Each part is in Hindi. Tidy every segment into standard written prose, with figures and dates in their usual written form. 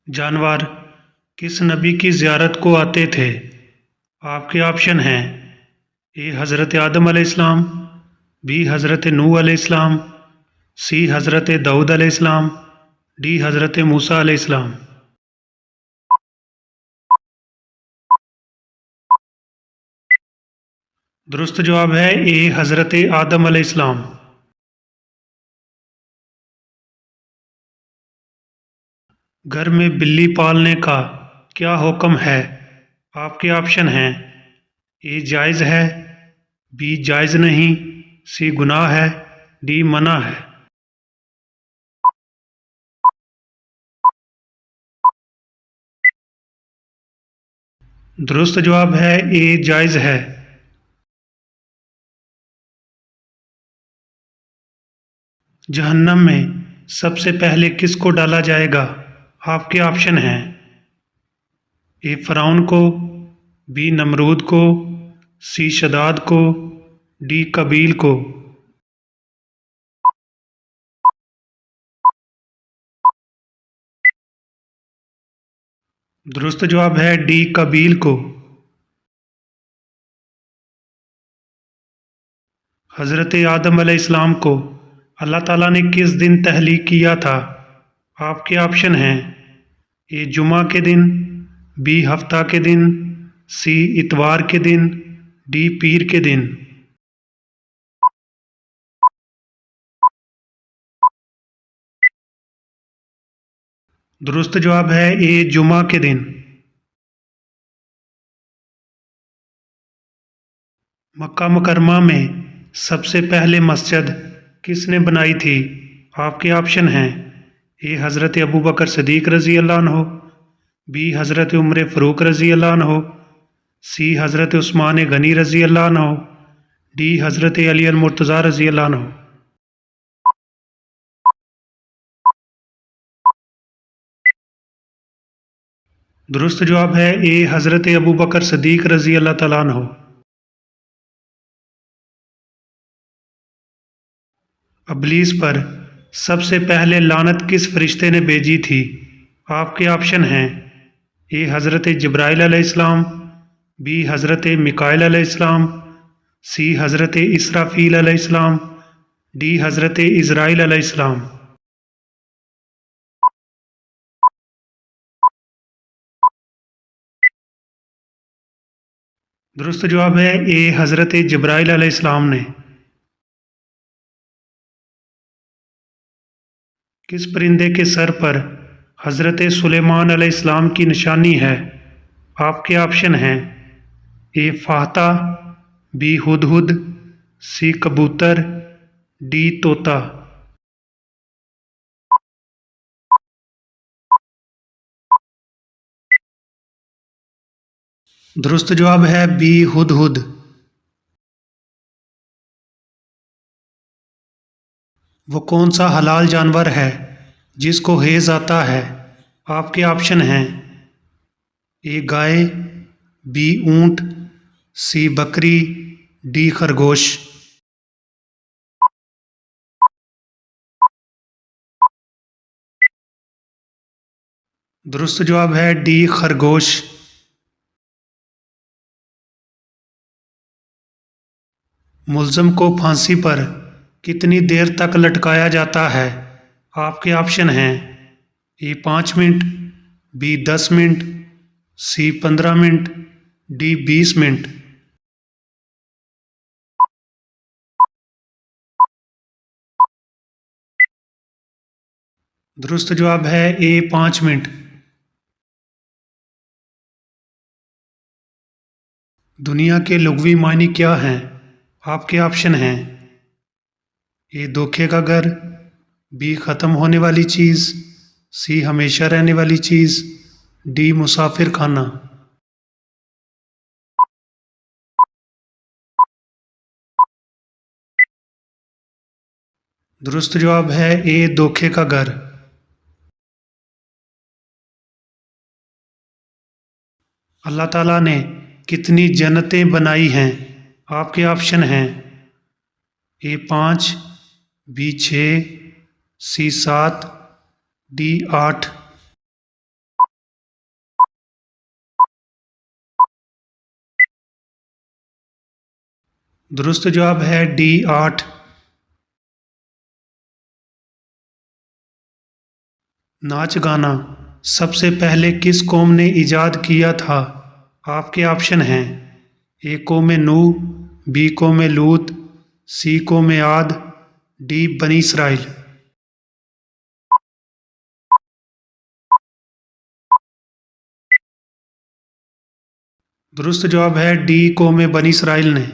जानवर किस नबी की ज़ियारत को आते थे? आपके ऑप्शन हैं ए हज़रत आदम अलैहिस्सलाम, बी हज़रत नूह अलैहिस्सलाम, सी हज़रत दाऊद अलैहिस्सलाम, डी हज़रत मूसा अलैहिस्सलाम। दुरुस्त जवाब है ए हज़रत आदम अलैहिस्सलाम। घर में बिल्ली पालने का क्या हुक्म है? आपके ऑप्शन हैं ए जायज़ है, बी जायज़ नहीं, सी गुनाह है, डी मना है। दुरुस्त जवाब है ए जायज़ है। जहन्नम में सबसे पहले किसको डाला जाएगा? आपके ऑप्शन हैं ए फ़िरौन को, बी नमरूद को, सी शदाद को, डी कबील को। दुरुस्त जवाब है डी कबील को। हज़रत आदम अलैहिस्सलाम को अल्लाह ताला ने किस दिन तहलीक किया था? आपके ऑप्शन हैं ए जुमा के दिन, बी हफ्ता के दिन, सी इतवार के दिन, डी पीर के दिन। दुरुस्त जवाब है ए जुमा के दिन। मक्का मुकरमा में सबसे पहले मस्जिद किसने बनाई थी? आपके ऑप्शन हैं ए हज़रत अबू बकर सिद्दीक़ रज़ी अल्लाह अन्हु, बी हज़रत उमर फ़ारूक रज़ी अल्लाह अन्हु, सी हज़रत उस्मान गनी रज़ी अल्लाह अन्हु, डी हज़रत अली अल मुर्तज़ा रज़ी अल्लाह अन्हु। दुरुस्त जवाब है ए हज़रत अबू बकर सिद्दीक़ रज़ी अल्लाह तआला अन्हु। इब्लीस पर सबसे पहले लानत किस फरिश्ते ने भेजी थी? आपके ऑप्शन हैं ए हज़रत जिब्राइल अलैहिस्सलाम, बी हज़रत मिकाइल अलैहिस्सलाम, सी हज़रत इसराफील अलैहिस्सलाम, डी हज़रत इज़राइल अलैहिस्सलाम। दुरुस्त जवाब है ए हज़रत जिब्राइल अलैहिस्सलाम ने। किस परिंदे के सर पर हज़रत सुलेमान अलैहिस्सलाम की निशानी है? आपके ऑप्शन हैं ए फाहता, बी हुदहुद, सी कबूतर, डी तोता। दुरुस्त जवाब है बी हुदहुद। वो कौन सा हलाल जानवर है जिसको हैज़ आता है? आपके ऑप्शन हैं ए गाय, बी ऊँट, सी बकरी, डी खरगोश। दुरुस्त जवाब है डी खरगोश। मुल्ज़म को फांसी पर कितनी देर तक लटकाया जाता है? आपके ऑप्शन हैं ए 5 मिनट, बी 10 मिनट, सी 15 मिनट, डी 20 मिनट। दुरुस्त जवाब है ए 5 मिनट। दुनिया के लुग़वी मायने क्या हैं? आपके ऑप्शन हैं ए धोखे का घर, बी ख़त्म होने वाली चीज़, सी हमेशा रहने वाली चीज़, डी मुसाफिर खाना। दुरुस्त जवाब है ए धोखे का घर। अल्लाह ताला ने कितनी जन्नतें बनाई हैं? आपके ऑप्शन हैं ए 5, बी 6, सी 7, डी 8। दुरुस्त जवाब है डी 8। नाच गाना सबसे पहले किस कौम ने इजाद किया था? आपके ऑप्शन हैं ए कौम नूह, बी कौम लूत, सी कौम आद, डी बनी इसराइल। दुरुस्त जवाब है डी कौम बनी इसराइल ने।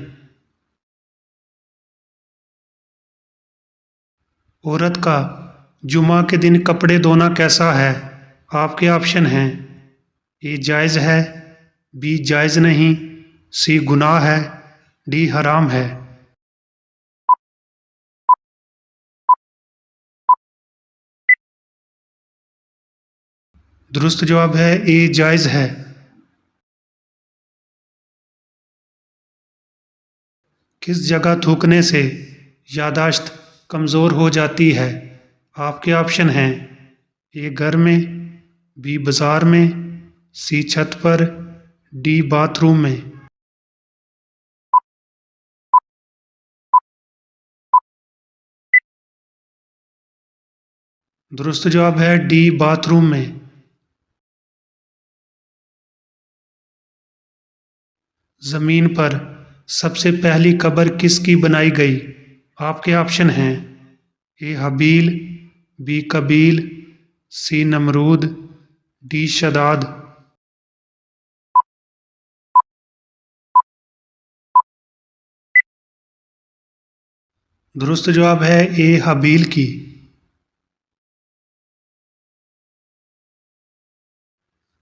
औरत का जुमा के दिन कपड़े धोना कैसा है? आपके ऑप्शन हैं ए जायज़ है, बी जायज़ नहीं, सी गुनाह है, डी हराम है। दुरुस्त जवाब है ए जायज़ है। किस जगह थूकने से यादाश्त कमज़ोर हो जाती है? आपके ऑप्शन हैं ए घर में, बी बाज़ार में, सी छत पर, डी बाथरूम में। दुरुस्त जवाब है डी बाथरूम में। ज़मीन पर सबसे पहली कब्र किसकी बनाई गई? आपके ऑप्शन हैं ए हबील, बी कबील, सी नमरूद, डी शदाद। दुरुस्त जवाब है ए हबील की।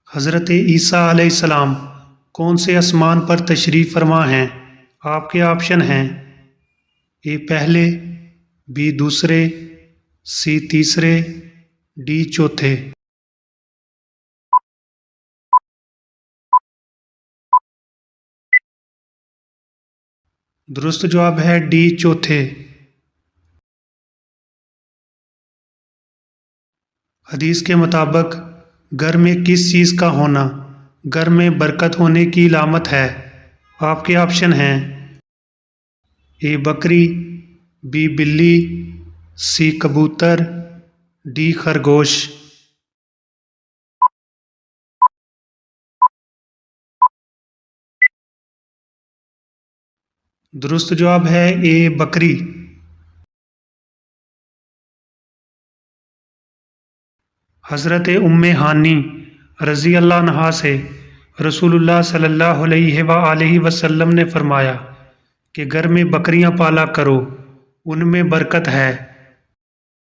हज़रत ईसा अलैहिस्सलाम कौन से आसमान पर तशरीफ़ फरमा हैं? आपके ऑप्शन हैं ए पहले, बी दूसरे, सी तीसरे, डी चौथे। दुरुस्त जवाब है डी चौथे। हदीस के मुताबिक घर में किस चीज़ का होना घर में बरकत होने की अलामत है? आपके ऑप्शन हैं ए बकरी, बी बिल्ली, सी कबूतर, डी खरगोश। दुरुस्त जवाब है ए बकरी। हज़रत उम्मे हानी रज़ी अल्लाह अन्हा से रसूलुल्लाह सल्लल्लाहु अलैहि वसल्लम ने फरमाया कि घर में बकरियां पाला करो, उनमें बरकत है।